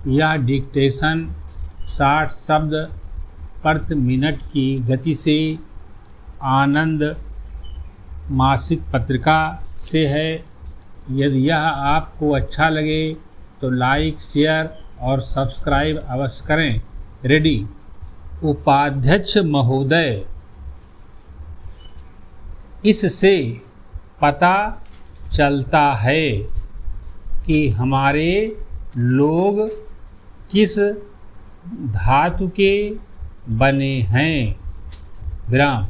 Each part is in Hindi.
यह डिक्टेशन 60 शब्द प्रति मिनट की गति से आनंद मासिक पत्रिका से है। यदि यह आपको अच्छा लगे तो लाइक, शेयर और सब्सक्राइब अवश्य करें। रेडी। उपाध्यक्ष महोदय, इससे पता चलता है कि हमारे लोग किस धातु के बने हैं। विराम।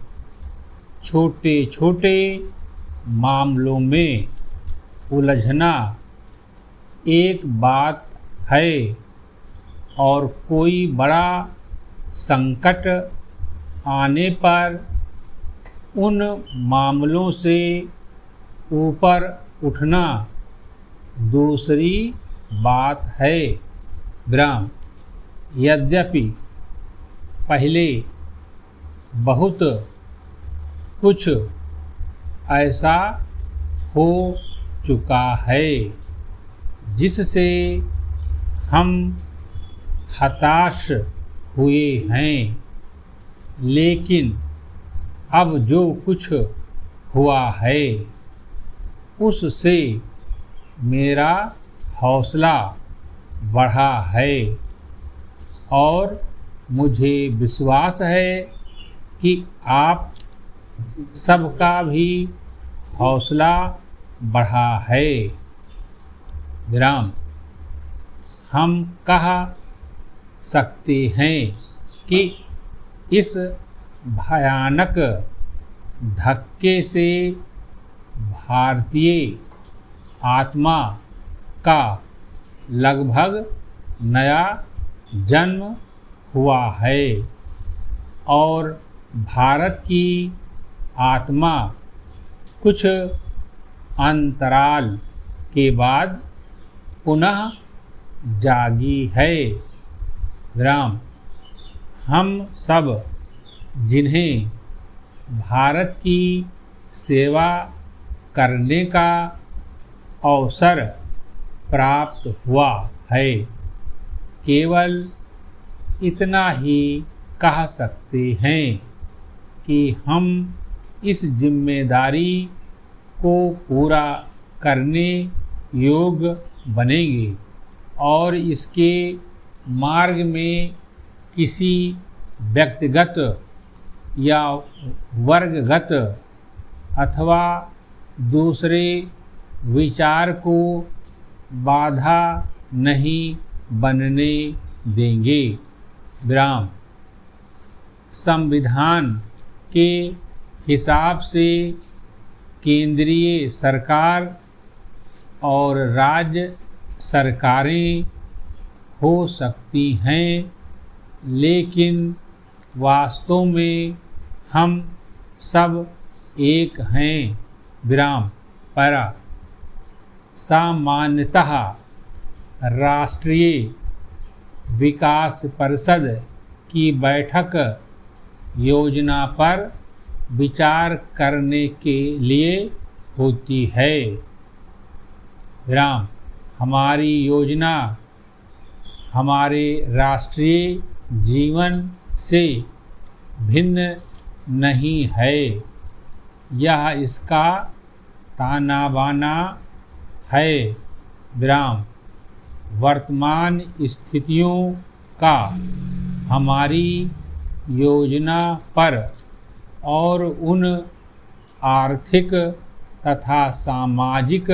छोटे छोटे मामलों में उलझना एक बात है और कोई बड़ा संकट आने पर उन मामलों से ऊपर उठना दूसरी बात है। विराम। यद्यपि पहले बहुत कुछ ऐसा हो चुका है जिससे हम हताश हुए हैं, लेकिन अब जो कुछ हुआ है उससे मेरा हौसला बढ़ा है और मुझे विश्वास है कि आप सबका भी हौसला बढ़ा है। विराम। हम कह सकते हैं कि इस भयानक धक्के से भारतीय आत्मा का लगभग नया जन्म हुआ है और भारत की आत्मा कुछ अंतराल के बाद पुनः जागी है। विराम। हम सब जिन्हें भारत की सेवा करने का अवसर प्राप्त हुआ है, केवल इतना ही कह सकते हैं कि हम इस जिम्मेदारी को पूरा करने योग्य बनेंगे और इसके मार्ग में किसी व्यक्तिगत या वर्गगत अथवा दूसरे विचार को बाधा नहीं बनने देंगे। विराम। संविधान के हिसाब से केंद्रीय सरकार और राज्य सरकारें हो सकती हैं, लेकिन वास्तव में हम सब एक हैं। विराम। पैरा। सामान्यतः राष्ट्रीय विकास परिषद की बैठक योजना पर विचार करने के लिए होती है। विराम। हमारी योजना हमारे राष्ट्रीय जीवन से भिन्न नहीं है। यह इसका ताना बाना है। विराम। वर्तमान स्थितियों का हमारी योजना पर और उन आर्थिक तथा सामाजिक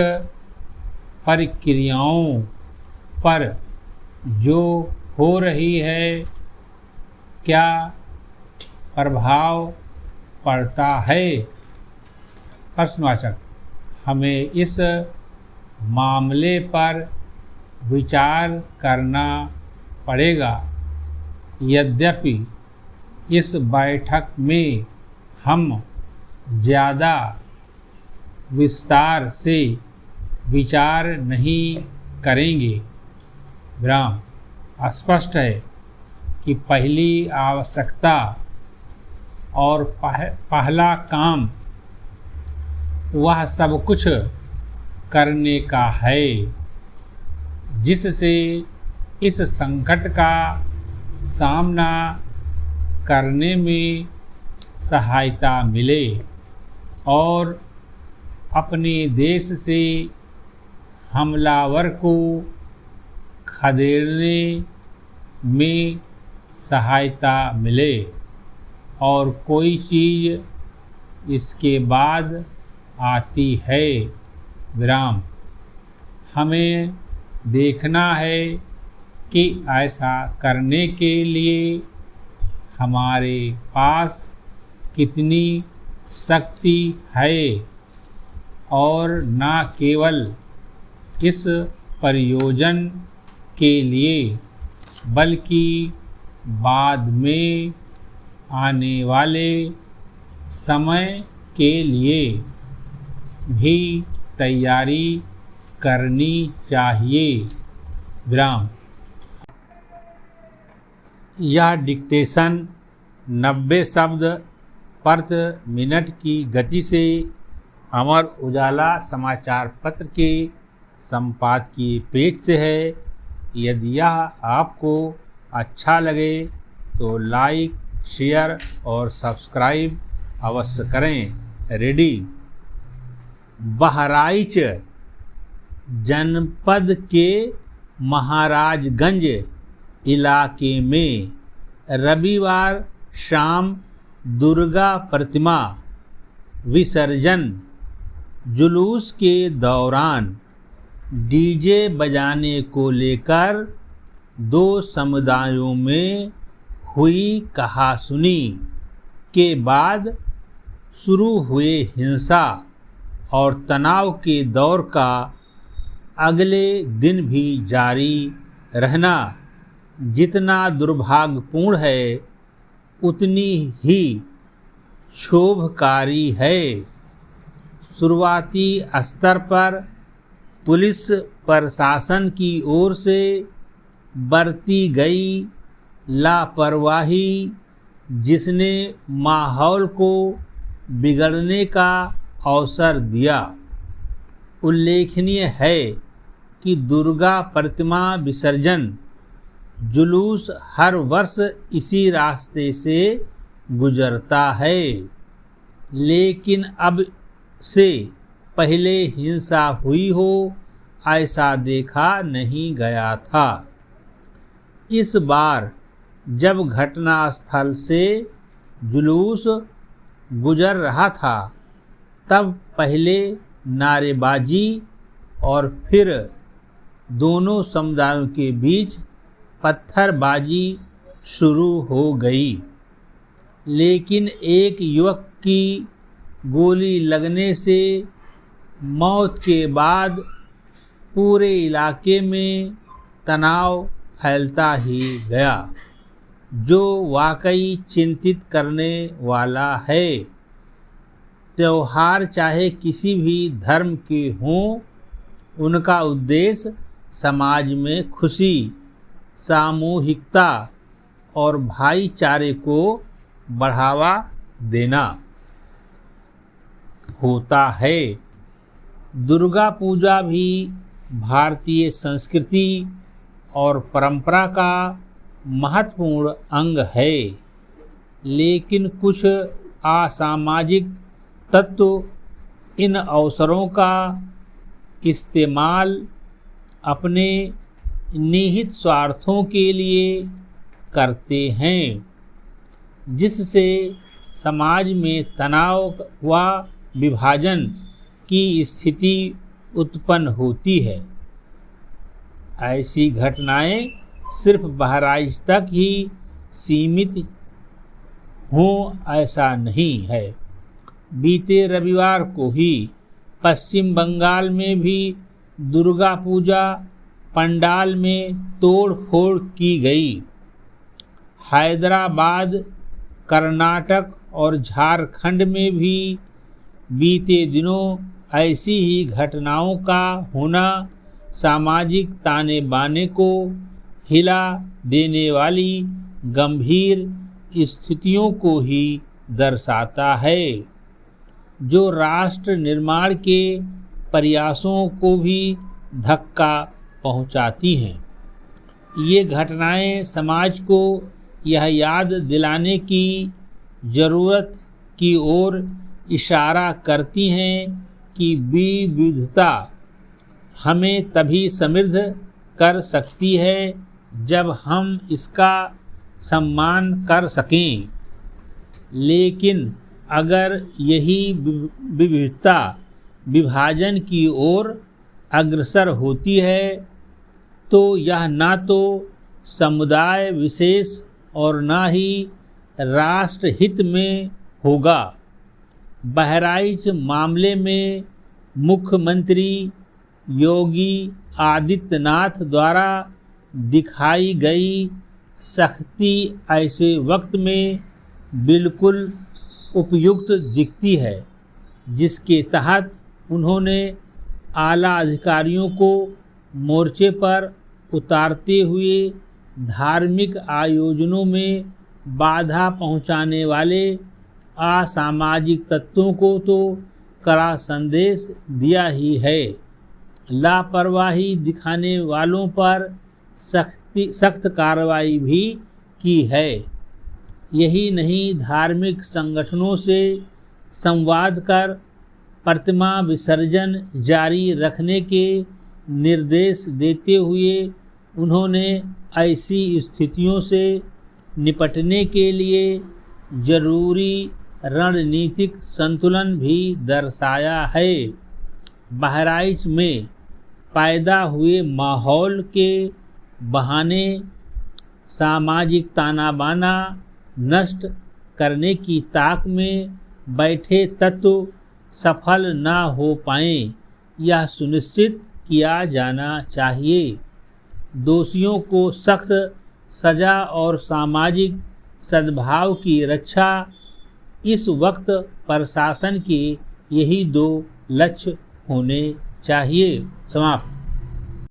प्रक्रियाओं पर जो हो रही है क्या प्रभाव पड़ता है। प्रश्नवाचक। हमें इस मामले पर विचार करना पड़ेगा। यद्यपि इस बैठक में हम ज़्यादा विस्तार से विचार नहीं करेंगे। विराम। स्पष्ट है कि पहली आवश्यकता और पहला काम वह सब कुछ करने का है जिससे इस संकट का सामना करने में सहायता मिले और अपने देश से हमलावर को खदेड़ने में सहायता मिले और कोई चीज़ इसके बाद आती है। विराम। हमें देखना है कि ऐसा करने के लिए हमारे पास कितनी शक्ति है और न केवल इस प्रयोजन के लिए बल्कि बाद में आने वाले समय के लिए भी तैयारी करनी चाहिए। विराम। यह डिक्टेशन 90 शब्द प्रति मिनट की गति से अमर उजाला समाचार पत्र के संपादकीय पेज से है। यदि यह आपको अच्छा लगे तो लाइक, शेयर और सब्सक्राइब अवश्य करें। रेडी। बहराइच जनपद के महाराजगंज इलाके में रविवार शाम दुर्गा प्रतिमा विसर्जन जुलूस के दौरान डीजे बजाने को लेकर दो समुदायों में हुई कहासुनी के बाद शुरू हुए हिंसा और तनाव के दौर का अगले दिन भी जारी रहना जितना दुर्भाग्यपूर्ण है उतनी ही क्षोभकारी है। शुरुआती स्तर पर पुलिस प्रशासन की ओर से बरती गई लापरवाही जिसने माहौल को बिगड़ने का अवसर दिया। उल्लेखनीय है कि दुर्गा प्रतिमा विसर्जन जुलूस हर वर्ष इसी रास्ते से गुजरता है, लेकिन अब से पहले हिंसा हुई हो ऐसा देखा नहीं गया था। इस बार जब घटनास्थल से जुलूस गुजर रहा था तब पहले नारेबाजी और फिर दोनों समुदायों के बीच पत्थरबाजी शुरू हो गई, लेकिन एक युवक की गोली लगने से मौत के बाद पूरे इलाके में तनाव फैलता ही गया, जो वाकई चिंतित करने वाला है। त्योहार चाहे किसी भी धर्म के हों, उनका उद्देश्य समाज में खुशी, सामूहिकता और भाईचारे को बढ़ावा देना होता है। दुर्गा पूजा भी भारतीय संस्कृति और परंपरा का महत्वपूर्ण अंग है, लेकिन कुछ असामाजिक तत्व इन अवसरों का इस्तेमाल अपने निहित स्वार्थों के लिए करते हैं, जिससे समाज में तनाव व विभाजन की स्थिति उत्पन्न होती है। ऐसी घटनाएं सिर्फ बहराइच तक ही सीमित हों ऐसा नहीं है। बीते रविवार को ही पश्चिम बंगाल में भी दुर्गा पूजा पंडाल में तोड़ फोड़ की गई। हैदराबाद, कर्नाटक और झारखंड में भी बीते दिनों ऐसी ही घटनाओं का होना सामाजिक ताने बाने को हिला देने वाली गंभीर स्थितियों को ही दर्शाता है, जो राष्ट्र निर्माण के प्रयासों को भी धक्का पहुंचाती हैं। ये घटनाएं समाज को यह याद दिलाने की ज़रूरत की ओर इशारा करती हैं कि विविधता हमें तभी समृद्ध कर सकती है जब हम इसका सम्मान कर सकें। लेकिन अगर यही विविधता विभाजन की ओर अग्रसर होती है तो यह ना तो समुदाय विशेष और ना ही राष्ट्र हित में होगा। बहराइच मामले में मुख्यमंत्री योगी आदित्यनाथ द्वारा दिखाई गई सख्ती ऐसे वक्त में बिल्कुल उपयुक्त दिखती है, जिसके तहत उन्होंने आला अधिकारियों को मोर्चे पर उतारते हुए धार्मिक आयोजनों में बाधा पहुंचाने वाले असामाजिक तत्वों को तो कड़ा संदेश दिया ही है, लापरवाही दिखाने वालों पर सख्त कार्रवाई भी की है। यही नहीं, धार्मिक संगठनों से संवाद कर प्रतिमा विसर्जन जारी रखने के निर्देश देते हुए उन्होंने ऐसी स्थितियों से निपटने के लिए जरूरी रणनीतिक संतुलन भी दर्शाया है। बहराइच में पैदा हुए माहौल के बहाने सामाजिक ताना बाना नष्ट करने की ताक में बैठे तत्व सफल न हो पाएं, यह सुनिश्चित किया जाना चाहिए। दोषियों को सख्त सजा और सामाजिक सद्भाव की रक्षा इस वक्त प्रशासन के यही दो लक्ष्य होने चाहिए। समाप्त।